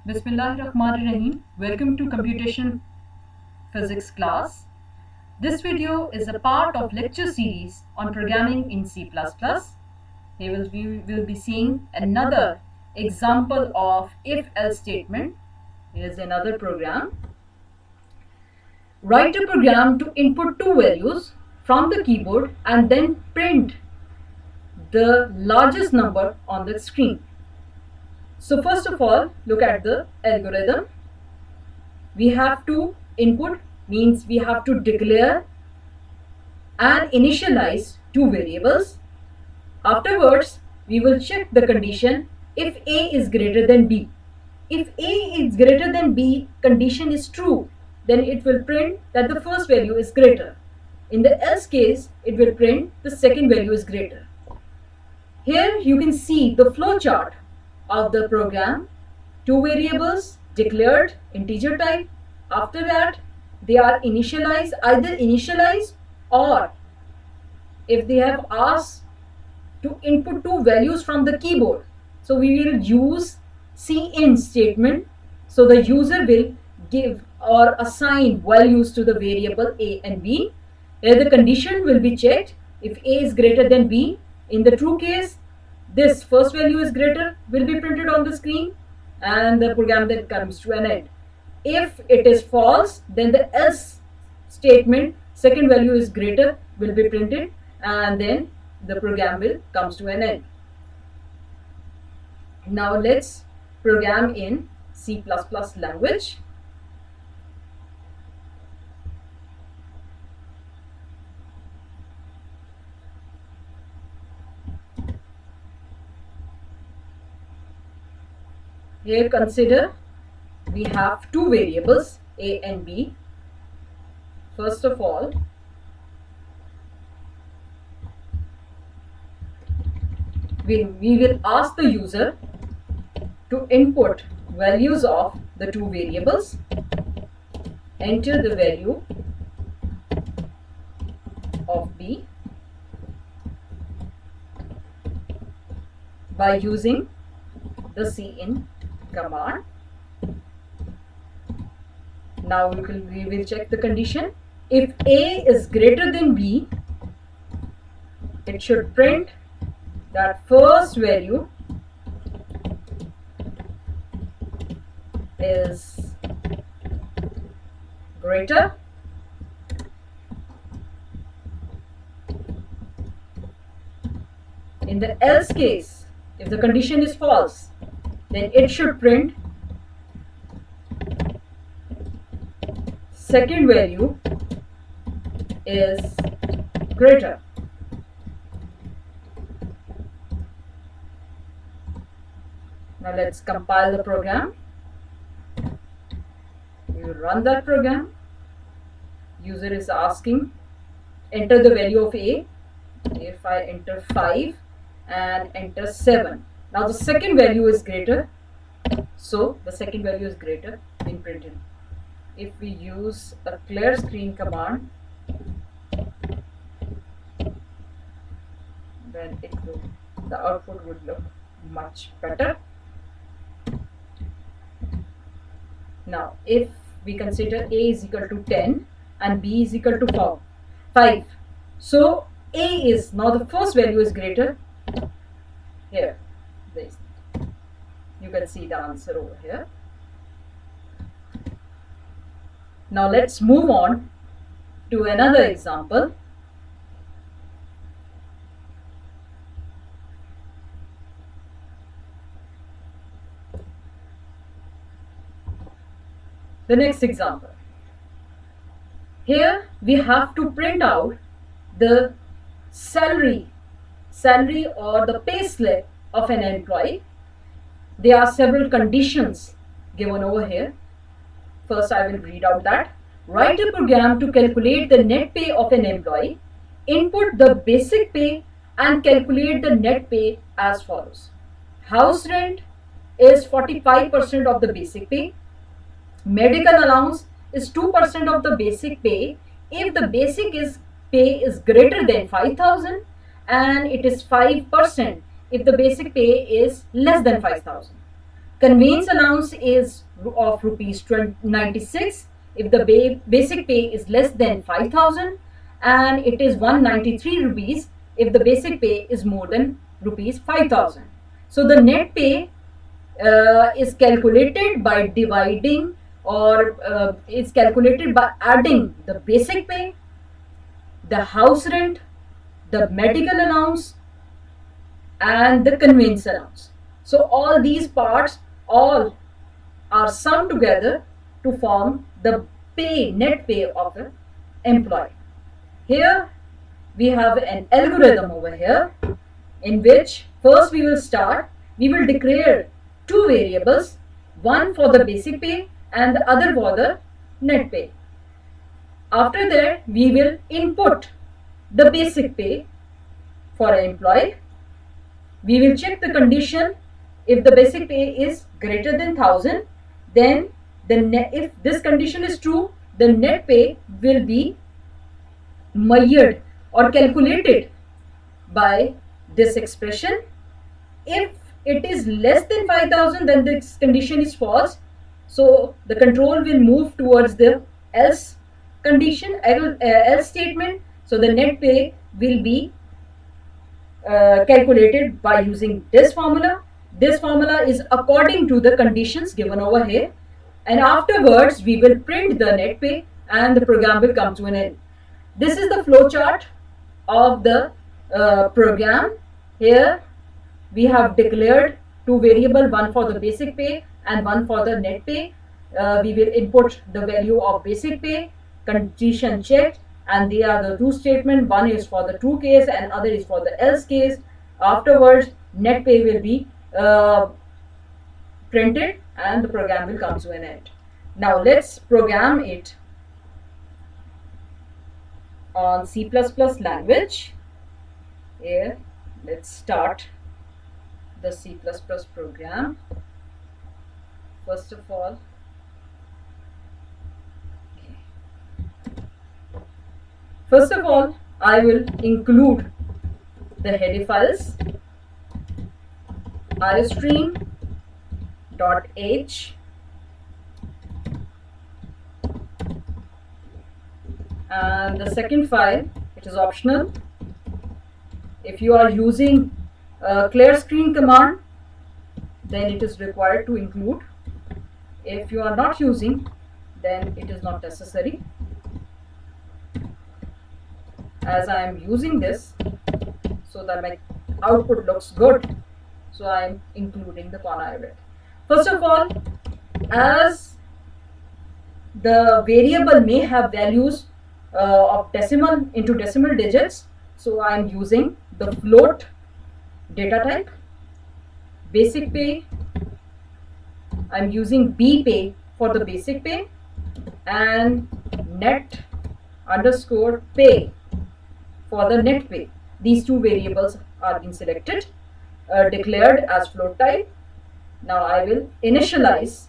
Bismillahirrahmanirrahim. Welcome to Computation Physics class. This video is a part of lecture series on programming in C++. Here we will be seeing another example of if-else statement. Here's another program. Write a program to input two values from the keyboard and then print the largest number on the screen. So first of all, look at the algorithm. We have to input, means we have to declare and initialize two variables. Afterwards, we will check the condition if A is greater than B. If A is greater than B, condition is true, then it will print that the first value is greater. In the else case, it will print the second value is greater. Here you can see the flow chart of the program. Two variables declared integer type. After that, they are initialized, either initialized or if they have asked to input two values from the keyboard. So we will use cin statement. So the user will give or assign values to the variable A and B. Here the condition will be checked if A is greater than B. In the true case, this first value is greater will be printed on the screen and the program then comes to an end. If it is false, then the else statement, second value is greater, will be printed and then the program will comes to an end. Now let's program in C++ language. Here consider we have two variables A and B. First of all, we will ask the user to input values of the two variables. Enter the value of B by using the cin command. Now we will check the condition. If A is greater than B, it should print that first value is greater. In the else case, if the condition is false, then it should print second value is greater. Now let's compile the program. We will run that program. User is asking, enter the value of A. If I enter 5 and enter 7. Now the second value is greater, so the second value is greater in printing. If we use a clear screen command, then the output would look much better. Now if we consider A is equal to 10 and B is equal to 5, so A is, now the first value is greater. Here, this, you can see the answer over here. Now let's move on to another example. The next example. Here we have to print out the salary or the pay slip of an employee. There are several conditions given over here. First, I will read out that. Write a program to calculate the net pay of an employee. Input the basic pay and calculate the net pay as follows. House rent is 45% of the basic pay. Medical allowance is 2% of the basic pay if the basic pay is greater than 5,000 and it is 5% if the basic pay is less than 5,000. Conveyance allowance is of rupees 96 if the basic pay is less than 5,000, and it is 193 rupees if the basic pay is more than rupees 5,000. So the net pay is calculated by dividing, or is calculated by adding the basic pay, the house rent, the medical allowance, and the conveyance allowance. So all these parts all are summed together to form the net pay of an employee. Here we have an algorithm over here, in which first we will declare two variables, one for the basic pay and the other for the net pay. After that, we will input the basic pay for an employee. We will check the condition. If the basic pay is greater than 1,000, then if this condition is true, the net pay will be measured or calculated by this expression. If it is less than 5,000, then this condition is false. So the control will move towards the else condition, else statement. So the net pay will be calculated by using this formula. This formula is according to the conditions given over here, and afterwards we will print the net pay and the program will come to an end. This is the flow chart of the program. Here we have declared two variables, one for the basic pay and one for the net pay. We will input the value of basic pay, condition checked, and they are the two statements. One is for the true case and other is for the else case. Afterwards, net pay will be printed and the program will come to an end. Now let's program it on C++ language. Here, let's start the C++ program. First of all, I will include the header files irstream.h and the second file, it is optional. If you are using clear screen command, then it is required to include. If you are not using, then it is not necessary. As I am using this so that my output looks good, so I am including the conivate. First of all, as the variable may have values of decimal into decimal digits, so I am using the float data type. Basic pay, I am using bpay for the basic pay, and net underscore pay for the net pay. These two variables are being selected, declared as float type. Now I will initialize.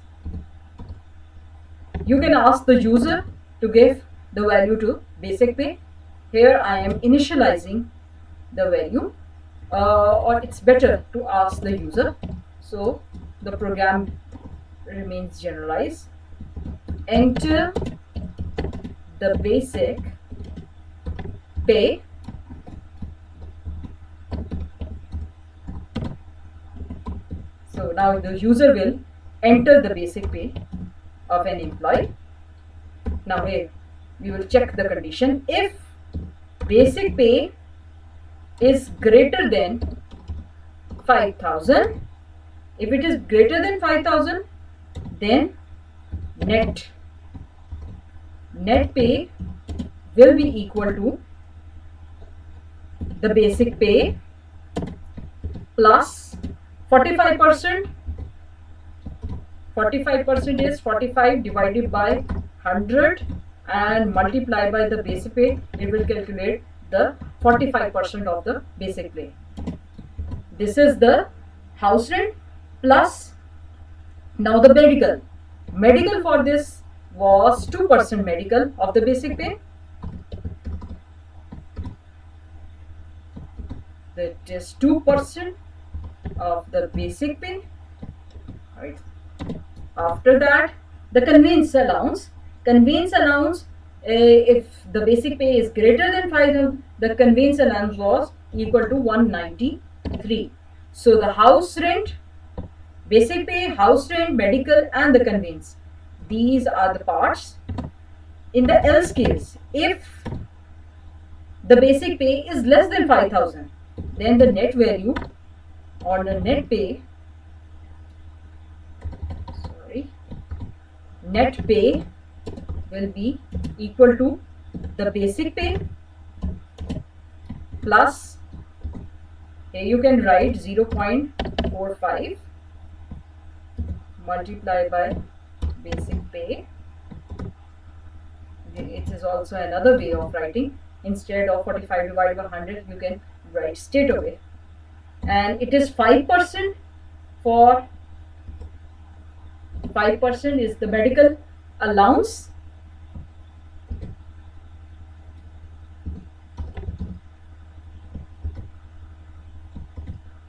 You can ask the user to give the value to basic pay. Here I am initializing the value, or it's better to ask the user. So the program remains generalized. Enter the basic pay So now the user will enter the basic pay of an employee. Now here we will check the condition. If basic pay is greater than 5,000, if it is greater than 5,000, then net pay will be equal to the basic pay plus 45%. 45% is 45 divided by 100 and multiply by the basic pay. It will calculate the 45% of the basic pay. This is the house rent plus now the medical. Medical for this was 2% medical of the basic pay. That is 2% of the basic pay right? After that, the conveyance allowance. Conveyance allowance, if the basic pay is greater than 5,000, the conveyance allowance was equal to 193. So the house rent, basic pay, house rent, medical, and the conveyance. These are the parts. In the else case, if the basic pay is less than 5,000, then the net value or the net pay, net pay will be equal to the basic pay plus, here you can write 0.45 multiplied by basic pay. It is also another way of writing. Instead of 45 divided by 100, you can write straight away. And it is 5% for 5% is the medical allowance.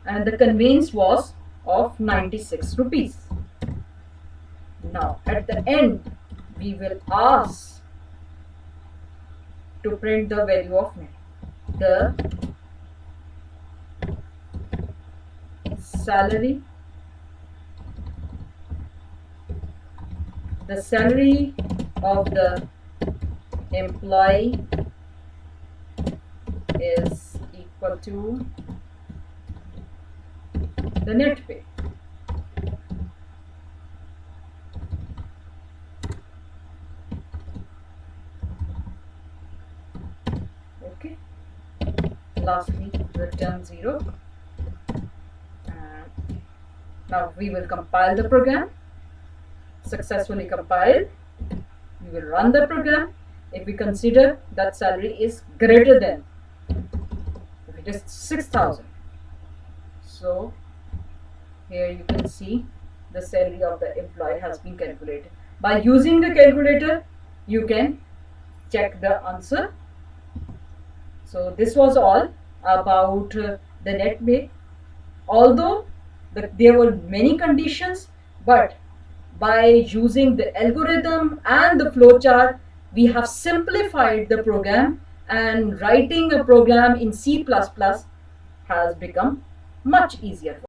And the conveyance was of 96 rupees. Now at the end, we will ask to print the value of net. The salary of the employee is equal to the net pay. Okay. Lastly, return 0. And now we will compile the program. Successfully compiled. We will run the program. If we consider that salary is greater than, if it is 6,000, so here you can see the salary of the employee has been calculated. By using the calculator, you can check the answer. So this was all about the net pay. Although there were many conditions, but by using the algorithm and the flowchart, we have simplified the program, and writing a program in C++ has become much easier.